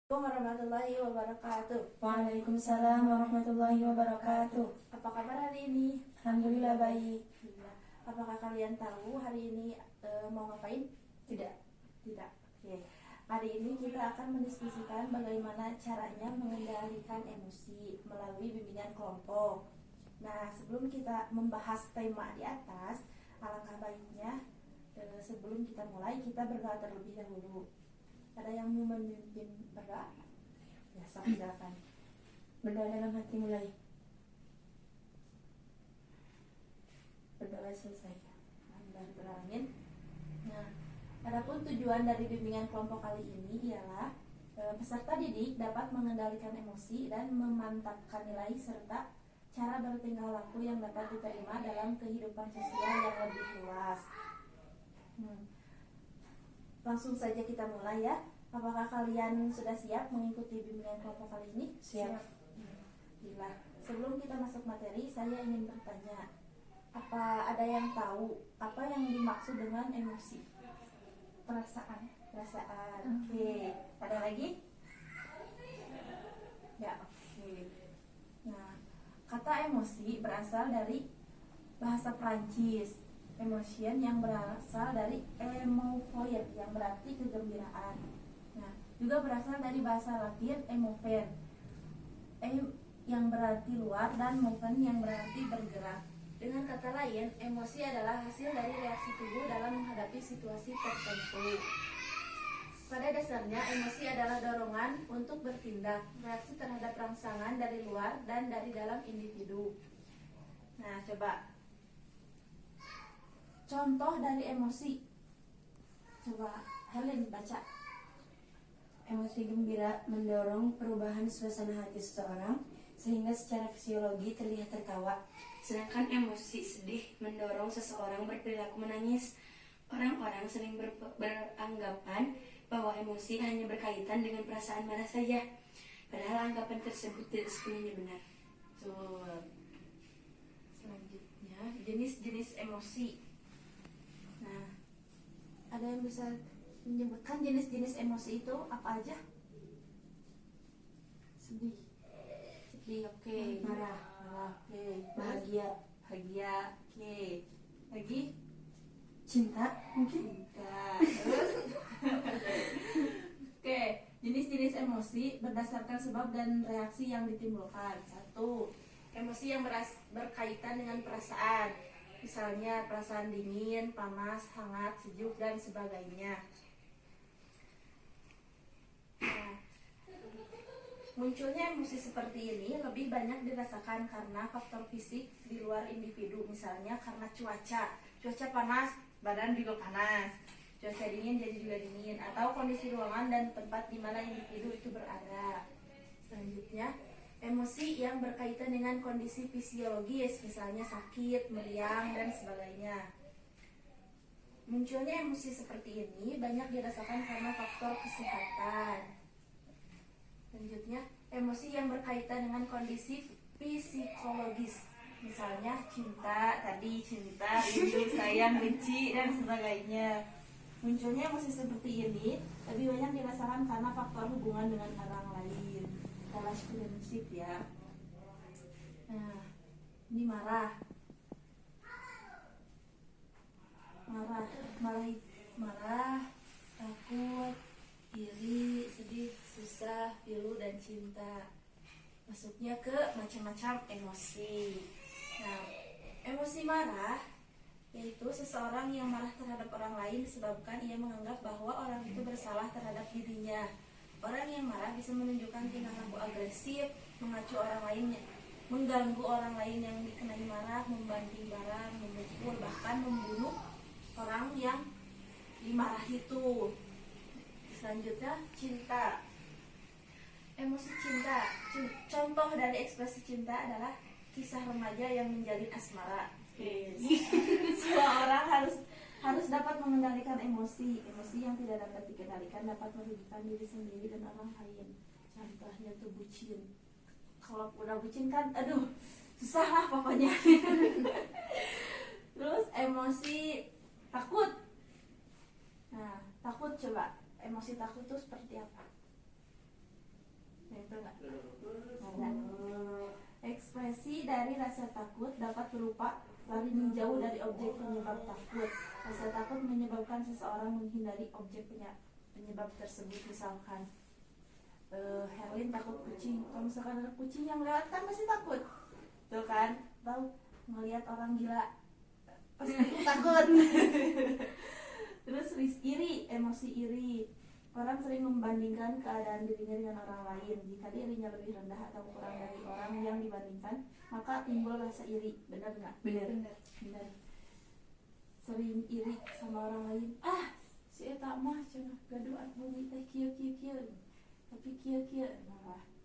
Assalamualaikum warahmatullahi wabarakatuh. Waalaikumsalam warahmatullahi wabarakatuh. Apa kabar hari ini? Alhamdulillah baik. Alhamdulillah. Apakah kalian tahu hari ini mau ngapain? Tidak. Tidak. Oke. Hari ini kita akan mendiskusikan bagaimana caranya mengendalikan emosi melalui bimbingan kelompok. Nah, sebelum kita membahas tema di atas, alangkah baiknya sebelum kita mulai kita berdoa terlebih dahulu. Ada yang mau memimpin berdoa? Ya, silakan. Berdoa dalam hati mulai. Berdoa selesai. Alhamdulillah. Nah, adapun tujuan dari bimbingan kelompok kali ini ialah peserta didik dapat mengendalikan emosi dan memantapkan nilai serta cara bertingkah laku yang dapat diterima dalam kehidupan sosial yang lebih luas. Langsung saja kita mulai ya. Apakah kalian sudah siap mengikuti bimbingan kelompok kali ini? Siap. Bila sebelum kita masuk materi, saya ingin bertanya, apa ada yang tahu apa yang dimaksud dengan emosi? Perasaan. Oke. Ada lagi? Ya, oke. Nah, kata emosi berasal dari bahasa Prancis. Emotion yang berasal dari émouvoir yang berarti kegembiraan. Nah, juga berasal dari bahasa Latin emover, yang berarti luar dan moven yang berarti bergerak. Dengan kata lain, emosi adalah hasil dari reaksi tubuh dalam menghadapi situasi tertentu. Pada dasarnya, emosi adalah dorongan untuk bertindak, reaksi terhadap rangsangan dari luar dan dari dalam individu. Nah, coba contoh dari emosi. Coba Helen baca. Emosi gembira mendorong perubahan suasana hati seseorang sehingga secara fisiologi terlihat tertawa. Sedangkan emosi sedih mendorong seseorang berperilaku menangis. Orang-orang sering beranggapan bahwa emosi hanya berkaitan dengan perasaan marah saja. Padahal anggapan tersebut tidak sepenuhnya benar. Betul. Selanjutnya, jenis-jenis emosi. Nah, ada yang bisa menyebutkan jenis-jenis emosi itu apa aja? Sedih, oke. Marah, oke. bahagia, oke. Lagi? cinta mungkin. Terus? Oke, jenis-jenis emosi berdasarkan sebab dan reaksi yang ditimbulkan. 1. Emosi yang berkaitan dengan perasaan. Misalnya perasaan dingin, panas, hangat, sejuk, dan sebagainya. Nah, munculnya emosi seperti ini lebih banyak dirasakan karena faktor fisik di luar individu. Misalnya karena cuaca panas, badan juga panas. Cuaca dingin jadi juga dingin. Atau kondisi ruangan dan tempat di mana individu itu berada. Selanjutnya, emosi yang berkaitan dengan kondisi fisiologis, misalnya sakit, meriang, dan sebagainya. Munculnya emosi seperti ini banyak dirasakan karena faktor kesehatan. Selanjutnya, emosi yang berkaitan dengan kondisi psikologis, misalnya cinta, rindu, sayang, benci, dan sebagainya. Munculnya emosi seperti ini lebih banyak dirasakan karena faktor hubungan dengan orang lain. Relationship ya. Nah, ini marah, takut, iri, sedih, susah, pilu, dan cinta. Masuknya ke macam-macam emosi. Nah, emosi marah yaitu seseorang yang marah terhadap orang lain disebabkan ia menganggap bahwa orang itu bersalah terhadap dirinya. Orang yang marah bisa menunjukkan tingkah laku agresif, mengacu orang lain, mengganggu orang lain yang dikenai marah, membanting barang, memukul, bahkan membunuh orang yang dimarahi itu. Selanjutnya, cinta. Emosi cinta. Contoh dari ekspresi cinta adalah kisah remaja yang menjalin asmara. Semua orang harus dapat mengendalikan emosi. Emosi yang tidak dapat dikendalikan dapat merugikan diri sendiri dan orang lain. Contohnya tuh bucin. Kalau udah bucin kan, aduh, susah lah pokoknya. Terus emosi takut. Nah, takut coba. Emosi takut tuh seperti apa? itu nggak? Ada. Ekspresi dari rasa takut dapat berupa lari menjauh dari objek penyebab takut. Rasa takut menyebabkan seseorang menghindari objek penyebab tersebut. Misalkan Herlin takut kucing. Kalau misalkan ada kucing yang lewat kan pasti takut, tuh kan? Tahu ngelihat orang gila pasti takut. Terus iri, emosi iri. Orang sering membandingkan keadaan dirinya dengan orang lain. Jika dirinya lebih rendah atau kurang dari orang yang dibandingkan, maka timbul rasa iri. Benar nggak? Benar. Sering iri sama orang lain. Si eta mah cenah gaduh bumi teh kieu. Tapi kieu.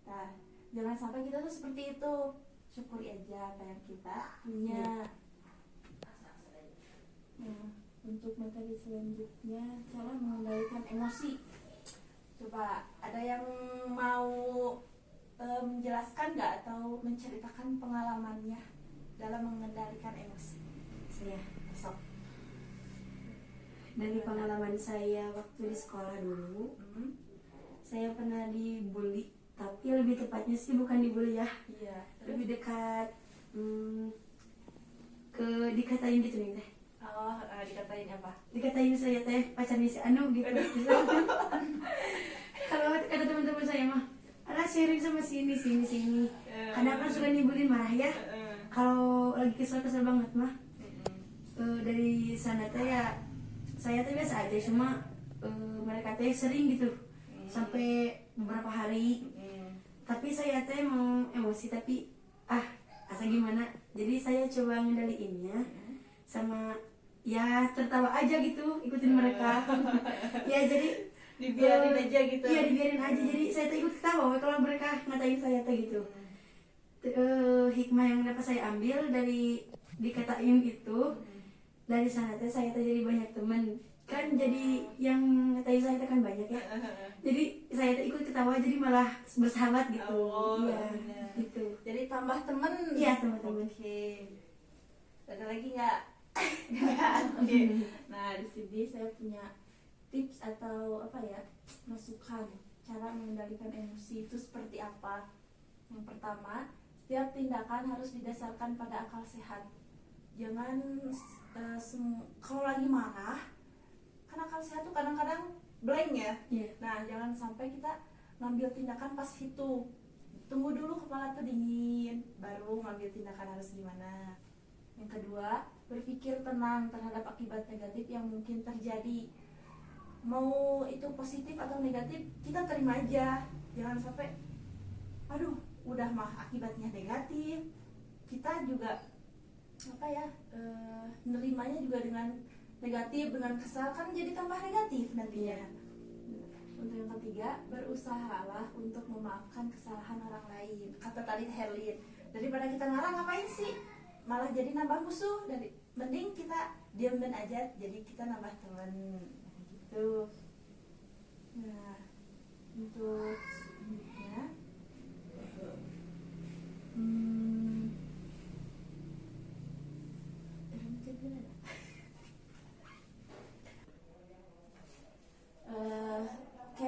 Nah, jangan sampai kita tuh seperti itu. Syukuri aja apa yang kita punya. Nah, untuk materi selanjutnya, cara mengendalikan emosi. Coba ada yang mau menjelaskan nggak atau menceritakan pengalamannya dalam mengendalikan emosi? Saya Sok. dari pengalaman saya waktu di sekolah dulu, saya pernah dibully, tapi lebih tepatnya sih bukan dibully ya, Iya. lebih dekat ke dikatain gitu nih teh. Oh, dikatain apa? Dikatain saya teh pacarnya si Anu gitu. Kalau kata teman-teman saya mah, alah sharing sama sini. Kadang kan suka nibulin marah ya. Kalau lagi kesel banget mah, dari sana teh ya saya teh biasa aja, cuma mereka teh sering gitu sampai beberapa hari. Tapi saya teh mau emosi tapi asa gimana. Jadi saya coba ngendaliinnya sama ya tertawa aja gitu, ikutin mereka. Ya jadi Dibiarin aja gitu. Iya dibiarin aja, jadi saya teh ikut ketawa kalau mereka ngatain saya teh gitu. Hikmah yang dapat saya ambil dari dikatain itu, dari sana teh saya teh jadi banyak teman kan, jadi yang ngatain saya teh kan banyak ya. Jadi saya teh ikut ketawa jadi malah bersahabat gitu. Iya gitu. Jadi tambah temen. Iya teman-teman. Oke. Ada lagi nggak? Oke. Nah, di sini saya punya tips atau masukan cara mengendalikan emosi itu seperti apa. Yang pertama, setiap tindakan harus didasarkan pada akal sehat. Jangan kalau lagi marah, kan akal sehat tuh kadang-kadang blank ya. Nah, jangan sampai kita ngambil tindakan pas itu. Tunggu dulu kepala tuh dingin, baru ngambil tindakan harus gimana. Yang kedua, berpikir tenang terhadap akibat negatif yang mungkin terjadi. Mau itu positif atau negatif, kita terima aja. Jangan sampai, udah mah akibatnya negatif. Kita juga menerimanya juga dengan negatif, dengan kesal, kan jadi tambah negatif nantinya. Untuk yang ketiga, berusahalah untuk memaafkan kesalahan orang lain. Kata tadi Herlin, daripada kita ngarang ngapain sih? Malah jadi nambah musuh. Mending kita diam-diam aja, jadi kita nambah teman gitu. Nah, untuk selanjutnya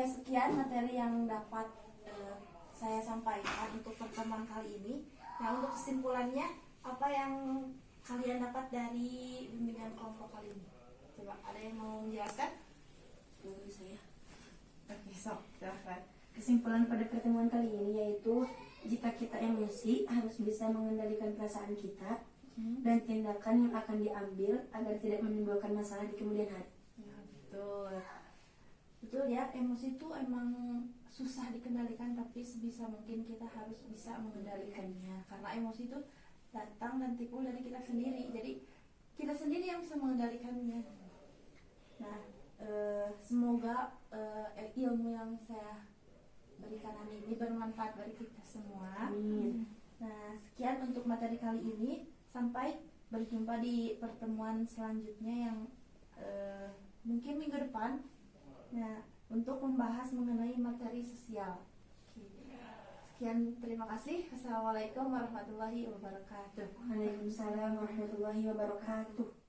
sekian materi yang dapat saya sampaikan untuk pertemuan kali ini. Nah, untuk kesimpulannya, apa yang kalian dapat dari bimbingan kelompok kali ini? Coba ada yang mau menjelaskan? Saya. Oke, sok, silahkan. Kesimpulan pada pertemuan kali ini yaitu, jika kita emosi harus bisa mengendalikan perasaan kita dan tindakan yang akan diambil agar tidak menimbulkan masalah di kemudian hari. Ya, betul ya, emosi itu emang susah dikendalikan, tapi sebisa mungkin kita harus bisa mengendalikannya, karena emosi itu datang dan timbul dari kita sendiri, jadi kita sendiri yang bisa mengendalikannya. Nah, semoga ilmu yang saya berikan hari ini bermanfaat bagi kita semua. Nah, sekian untuk materi kali ini. Sampai berjumpa di pertemuan selanjutnya yang mungkin minggu depan. Nah, untuk membahas mengenai materi sosial. Sekian, terima kasih. Assalamualaikum warahmatullahi wabarakatuh. Waalaikumsalam warahmatullahi wabarakatuh.